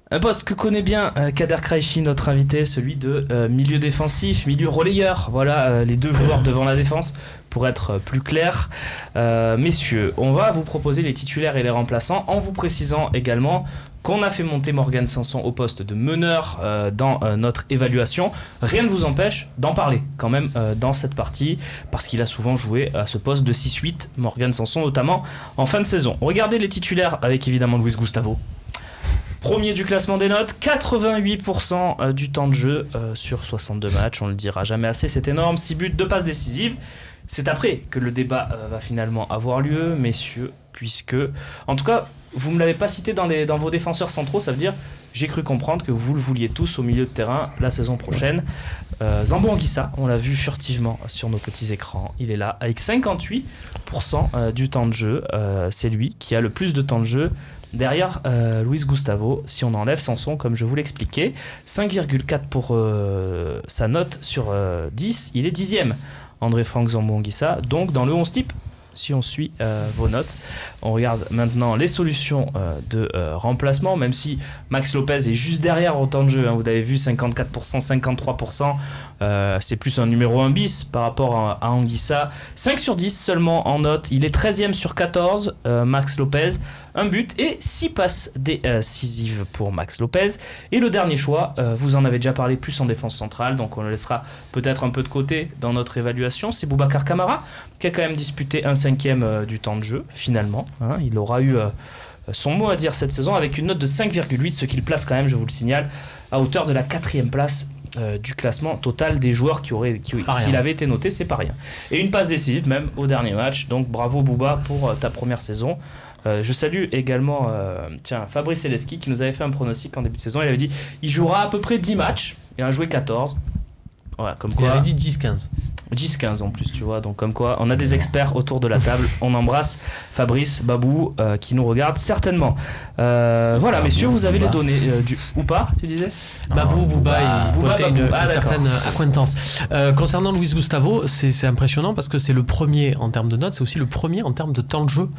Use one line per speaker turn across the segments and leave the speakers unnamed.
Un poste que connaît bien Kader Kraichi, notre invité, celui de milieu défensif, milieu relayeur. Voilà les deux joueurs devant la défense, pour être plus clair. Messieurs, on va vous proposer les titulaires et les remplaçants, en vous précisant également qu'on a fait monter Morgan Sanson au poste de meneur dans notre évaluation. Rien ne vous empêche d'en parler quand même dans cette partie, parce qu'il a souvent joué à ce poste de 6-8, Morgan Sanson notamment en fin de saison. Regardez les titulaires avec évidemment Luis Gustavo. Premier du classement des notes, 88% du temps de jeu sur 62 matchs, on le dira jamais assez, c'est énorme, 6 buts, 2 passes décisives. C'est après que le débat va finalement avoir lieu, messieurs, puisque, en tout cas, vous ne me l'avez pas cité dans vos défenseurs centraux, ça veut dire, j'ai cru comprendre que vous le vouliez tous au milieu de terrain la saison prochaine. Zambo Anguissa, on l'a vu furtivement sur nos petits écrans, il est là, avec 58% du temps de jeu, c'est lui qui a le plus de temps de jeu. Derrière Luis Gustavo, si on enlève Sanson, comme je vous l'expliquais, 5,4 pour sa note sur 10, il est 10e. André-Franck Zambo Anguissa, donc dans le 11 type, si on suit vos notes. On regarde maintenant les solutions de remplacement, même si Max Lopez est juste derrière au temps de jeu, hein, vous l'avez vu, 54%, 53%, c'est plus un numéro 1 bis par rapport à Anguissa. 5 sur 10 seulement en note, il est 13e sur 14, Max Lopez, un but et 6 passes décisives pour Max Lopez. Et le dernier choix, vous en avez déjà parlé, plus en défense centrale, donc on le laissera peut-être un peu de côté dans notre évaluation, c'est Boubacar Kamara, qui a quand même disputé un 5e du temps de jeu, finalement. Hein, il aura eu son mot à dire cette saison avec une note de 5,8, ce qui le place quand même, je vous le signale, à hauteur de la 4e place du classement total des joueurs s'il avait été noté, c'est pas rien. Et une passe décisive même au dernier match, donc bravo Bouba pour ta première saison. Je salue également Fabrice Eleski qui nous avait fait un pronostic en début de saison. Il avait dit il jouera à peu près 10 matchs, il en a joué 14. Voilà, comme quoi,
il avait dit 10-15.
10-15 en plus, tu vois, donc comme quoi on a des experts autour de la table. On embrasse Fabrice, Babou qui nous regarde certainement. Voilà, messieurs, vous avez les données ou pas, tu disais
Babou, Bouba, il pointait une certaine acquaintance. Concernant Luis Gustavo, c'est impressionnant parce que c'est le premier en termes de notes, c'est aussi le premier en termes de temps de jeu.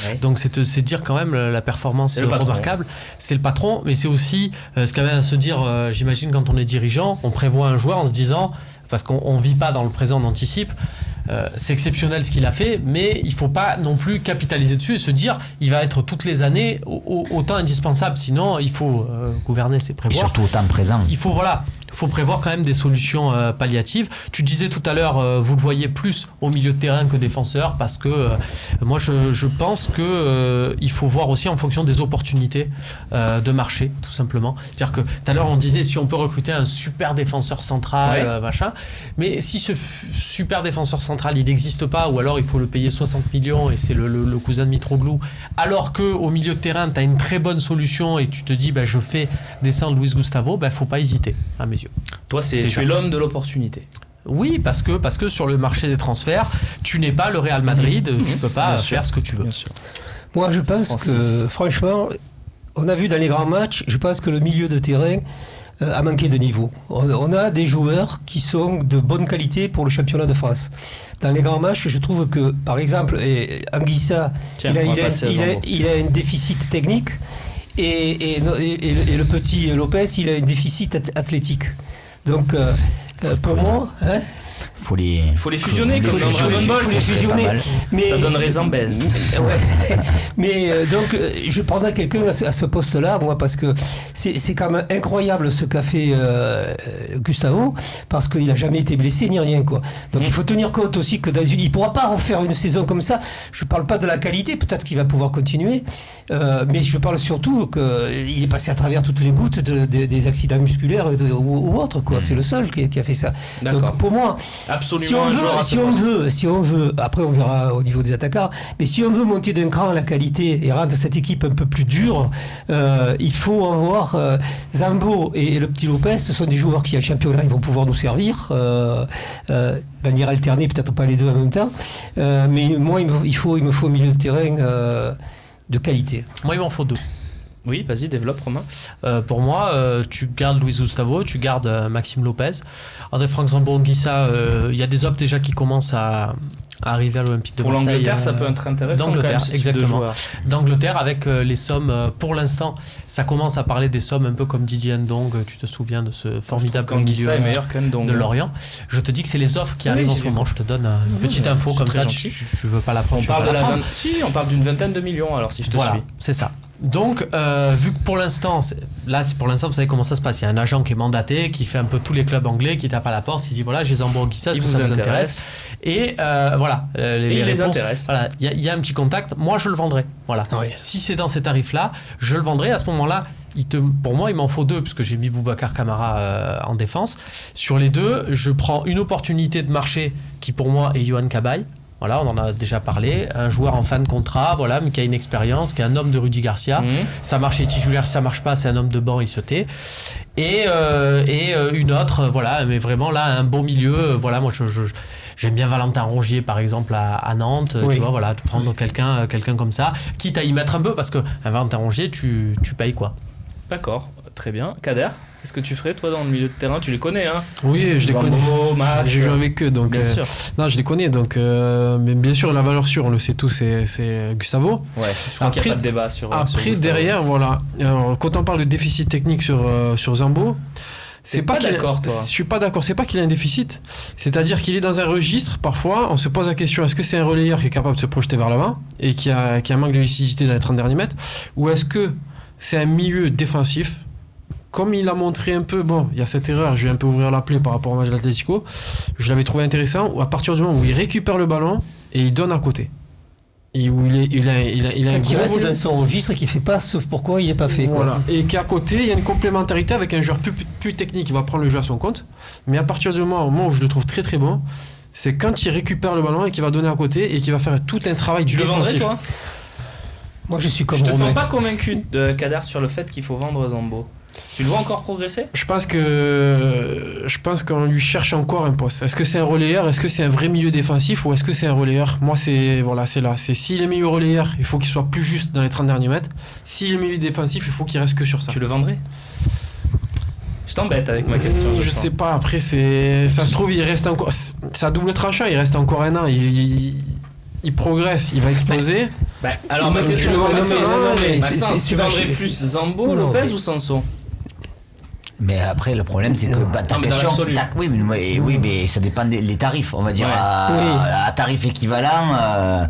Ouais. Donc c'est dire quand même la performance remarquable. C'est le patron, mais c'est aussi ce qu'il y avait à se dire, j'imagine quand on est dirigeant, on prévoit un joueur en se disant, parce qu'on ne vit pas dans le présent, on anticipe. C'est exceptionnel ce qu'il a fait, mais il ne faut pas non plus capitaliser dessus et se dire il va être toutes les années autant indispensable. Sinon, il faut gouverner, c'est prévoir.
Et surtout autant présent.
Il faut prévoir quand même des solutions palliatives. Tu disais tout à l'heure, vous le voyez plus au milieu de terrain que défenseur, parce que moi je pense qu'il faut voir aussi en fonction des opportunités de marché, tout simplement. C'est-à-dire que tout à l'heure on disait si on peut recruter un super défenseur central, machin, mais si ce super défenseur central il n'existe pas, ou alors il faut le payer 60 millions et c'est le cousin de Mitroglou, alors qu'au milieu de terrain tu as une très bonne solution et tu te dis je fais descendre Luis Gustavo, faut pas hésiter à mes yeux.
Toi, tu es l'homme de l'opportunité.
Oui, parce que sur le marché des transferts, tu n'es pas le Real Madrid, tu peux pas faire ce que tu veux. Bien sûr.
Moi, je pense que, franchement, on a vu dans les grands matchs, je pense que le milieu de terrain a manqué de niveau. On a des joueurs qui sont de bonne qualité pour le championnat de France. Dans les grands matchs, je trouve que, par exemple, Anguissa, il a un déficit technique. Et le petit Lopez, il a un déficit athlétique. Donc, pour moi...
faut les fusionner comme dans Dragon Ball,
faut les fusionner.
Mais ça donnerait Zambèze.
Ouais. Mais donc je prendrais quelqu'un à ce poste-là, moi, parce que c'est quand même incroyable ce qu'a fait Gustavo, parce qu'il n'a jamais été blessé ni rien, quoi. Donc il faut tenir compte aussi que il ne pourra pas refaire une saison comme ça. Je ne parle pas de la qualité, peut-être qu'il va pouvoir continuer, mais je parle surtout qu'il est passé à travers toutes les gouttes des accidents musculaires ou autres, quoi. C'est le seul qui a fait ça.
D'accord.
Donc pour moi,
absolument,
si on veut, après on verra au niveau des attaquants, mais si on veut monter d'un cran la qualité et rendre cette équipe un peu plus dure, il faut avoir Zambo et le petit Lopez, ce sont des joueurs qui en championnat ils vont pouvoir nous servir, manière alternée, peut-être pas les deux en même temps, mais moi il me faut un milieu de terrain de qualité.
Moi il m'en faut deux.
Oui, vas-y, développe, Romain.
Pour moi, tu gardes Luis Gustavo, tu gardes Maxime Lopez. André-Franck Zambo Anguissa, il y a des offres déjà qui commencent à arriver à l'Olympique de
Pour
Marseille.
l'Angleterre, ça peut être intéressant.
D'Angleterre,
quand même, ce type de
exactement.
joueur.
D'Angleterre avec les sommes, pour l'instant, ça commence à parler des sommes un peu comme Didier Ndong, tu te souviens de ce formidable milieu
est meilleur qu'Ndong.
de Lorient. Je te dis que c'est les offres qui arrivent en ce moment. Je te donne une petite info comme ça, tu veux pas la prendre.
On parle d'une vingtaine de millions, alors si je te suis.
C'est ça. Donc, vu que pour l'instant, vous savez comment ça se passe. Il y a un agent qui est mandaté, qui fait un peu tous les clubs anglais, qui tape à la porte, il dit voilà, j'ai Zambo Anguissa, est-ce que ça vous intéresse ? Et voilà, les réponses,
intéresse.
Voilà, il y a un petit contact. Moi, je le vendrai. Voilà.
Oui.
Si c'est dans ces tarifs-là, je le vendrai. À ce moment-là, pour moi, il m'en faut deux, puisque j'ai mis Boubacar Kamara en défense. Sur les deux, je prends une opportunité de marché qui, pour moi, est Yohan Cabaye. Voilà, on en a déjà parlé. Un joueur en fin de contrat, voilà, mais qui a une expérience, qui est un homme de Rudy Garcia. Ça marche, il est titulaire. Si ça marche pas, c'est un homme de banc, il se tait. Et une autre, voilà, mais vraiment là, un beau milieu. Voilà, moi, j'aime bien Valentin Rongier, par exemple, à Nantes.
Oui.
Tu vois, voilà, de prendre quelqu'un comme ça, quitte à y mettre un peu, parce que un Valentin Rongier, tu payes quoi.
D'accord, très bien. Kader, qu'est-ce que tu ferais toi dans le milieu de terrain ? Tu les connais, hein ?
Oui, je les connais.
Max,
J'ai joué avec eux, donc.
Bien sûr.
Non, je les connais, donc. Mais bien sûr, la valeur sûre, on le sait tous, c'est Gustavo.
Ouais, je crois qu'il n'y a pas de débat sur.
Après, derrière, voilà. Alors, quand on parle de déficit technique sur Zambo.
C'est pas d'accord, toi.
Je suis pas d'accord. C'est pas qu'il a un déficit. C'est-à-dire qu'il est dans un registre. Parfois, on se pose la question est-ce que c'est un relayeur qui est capable de se projeter vers l'avant et qui a un manque de lucidité dans les 30 derniers mètres, ou est-ce que c'est un milieu défensif, comme il a montré un peu. Bon, il y a cette erreur. Je vais un peu ouvrir la plaie par rapport au match de l'Atlético. Je l'avais trouvé intéressant. Où à partir du moment où il récupère le ballon et il donne à côté. Et où il a un
qui
gros
reste
volume.
dans son registre et qui fait pas ce pourquoi il n'est pas fait. Quoi.
Voilà. Et qu'à côté, il y a une complémentarité avec un joueur plus technique qui va prendre le jeu à son compte. Mais à partir du moment où je le trouve très très bon, c'est quand il récupère le ballon et qu'il va donner à côté et qu'il va faire tout un travail
Tu le vendrais, toi ?
Moi, je suis comme
Je te
Romain.
sens pas convaincu de Kader sur le fait qu'il faut vendre Zambo. Tu le vois encore progresser ?
Je pense qu'on lui cherche encore un poste. Est-ce que c'est un relayeur ? Est-ce que c'est un vrai milieu défensif ? Ou est-ce que c'est un relayeur ? Moi, c'est là. C'est s'il est milieu relayeur, il faut qu'il soit plus juste dans les 30 derniers mètres. S'il est milieu défensif, il faut qu'il reste que sur ça.
Tu le vendrais ? Je t'embête avec ma question.
Je sais pas. Après, ça se trouve, il reste encore. C'est à double tranchant. Il reste encore un an. Il progresse. Il va exploser.
Alors ma question,
Maxence,
tu vendrais plus Zambo, Lopez ou Sanson ?
Mais après, le problème, c'est que ta question. Oui, mais ça dépend des tarifs. On va dire à tarif équivalent,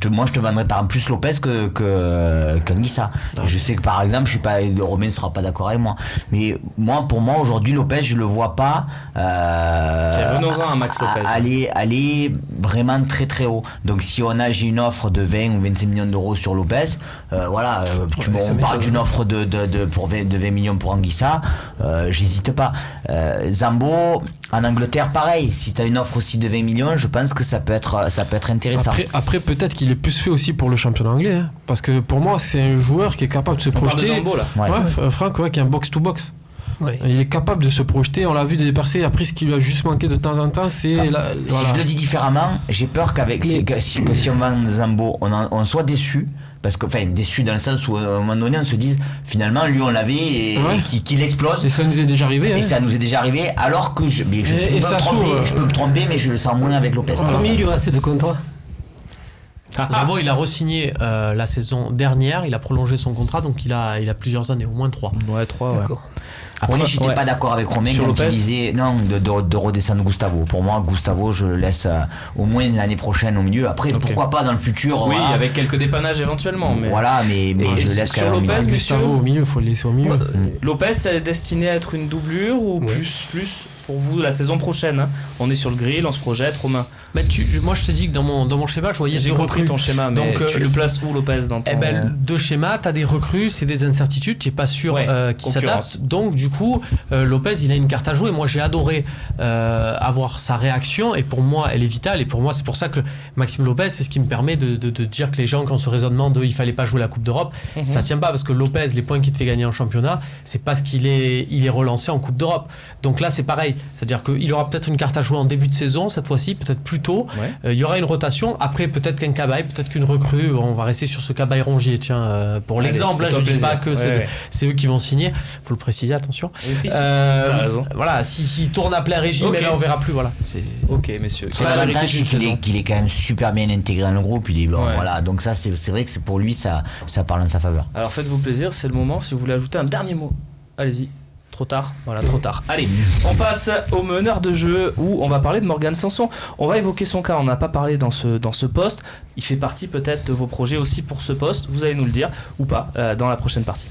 moi je te vendrais par exemple plus Lopez qu'Anguissa. Je sais que par exemple, Romain ne sera pas d'accord avec moi. Mais pour moi aujourd'hui, Lopez, je le vois pas.
Venons-en à Max Lopez.
Aller vraiment très très haut. Donc si j'ai une offre de 20 ou 25 millions d'euros sur Lopez, on parle d'une offre de 20 millions pour Anguissa. J'hésite pas. Zambo en Angleterre, pareil. Si tu as une offre aussi de 20 millions, je pense que ça peut être intéressant.
Après peut-être qu'il est plus fait aussi pour le championnat anglais, hein, parce que pour moi c'est un joueur qui est capable de se projeter.
On parle de Zambo là.
Ouais. Franck, qui est un box to box.
Ouais.
Il est capable de se projeter. On l'a vu dépercer. Après, ce qui lui a juste manqué de temps en temps, c'est
Si je le dis différemment, j'ai peur si on vend Zambo, on soit déçu. Parce que, déçu dans le sens où à un moment donné on se dise finalement lui on l'avait et qu'il explose.
Et ça nous est déjà arrivé.
Et ça nous est déjà arrivé alors que je peux me tromper, mais je le sens moins avec Lopez.
Combien il lui reste de contrat ?
Zambo, il a re-signé la saison dernière, il a prolongé son contrat, donc il a plusieurs années, au moins 3.
Ouais, 3, ouais.
Après, j'étais pas d'accord avec Romain quand il disait de redescendre Gustavo. Pour moi, Gustavo, je le laisse au moins l'année prochaine au milieu. Après, pourquoi pas dans le futur.
Oui, avec quelques dépannages éventuellement. Mais...
Voilà, mais je laisse
quand même Lopez,
Gustavo au milieu, il faut le laisser au milieu.
Lopez, c'est destiné à être une doublure ou plus pour vous la saison prochaine, hein. On est sur le grill, on se projette, Romain.
Mais moi je te dis que dans mon schéma, je voyais
j'ai compris ton schéma, mais
donc,
tu le places où Lopez dans ton...
deux schémas, t'as des recrues, c'est des incertitudes, tu n'es pas sûr qui s'adaptent. Donc du coup, Lopez, il a une carte à jouer. Moi j'ai adoré avoir sa réaction et pour moi elle est vitale et pour moi c'est pour ça que Maxime Lopez, c'est ce qui me permet de dire que les gens qui ont ce raisonnement de il fallait pas jouer la Coupe d'Europe, ça tient pas parce que Lopez, les points qu'il te fait gagner en championnat, c'est parce qu'il est relancé en Coupe d'Europe. Donc là c'est pareil. pareil. C'est-à-dire qu'il aura peut-être une carte à jouer en début de saison, cette fois-ci, peut-être plus tôt.
Ouais.
Il y aura une rotation. Après, peut-être qu'un Cabaye, peut-être qu'une recrue. On va rester sur ce Cabaye Rongier. Tiens, pour l'exemple, là, je ne dis pas que c'est eux qui vont signer. Il faut le préciser, attention.
Oui, t'as raison.
Voilà, s'il tourne à plein régime, là, on verra plus. Voilà.
Ok, messieurs.
L'avantage, c'est qu'il est quand même super bien intégré dans le groupe. Il est bon, voilà. Donc ça, c'est vrai que c'est pour lui, ça parle en sa faveur.
Alors faites-vous plaisir, c'est le moment. Si vous voulez ajouter un dernier mot, allez-y. Trop tard, voilà, trop tard. Allez, on passe au meneur de jeu où on va parler de Morgan Sanson. On va évoquer son cas, on n'a pas parlé dans ce poste. Il fait partie peut-être de vos projets aussi pour ce poste. Vous allez nous le dire ou pas dans la prochaine partie.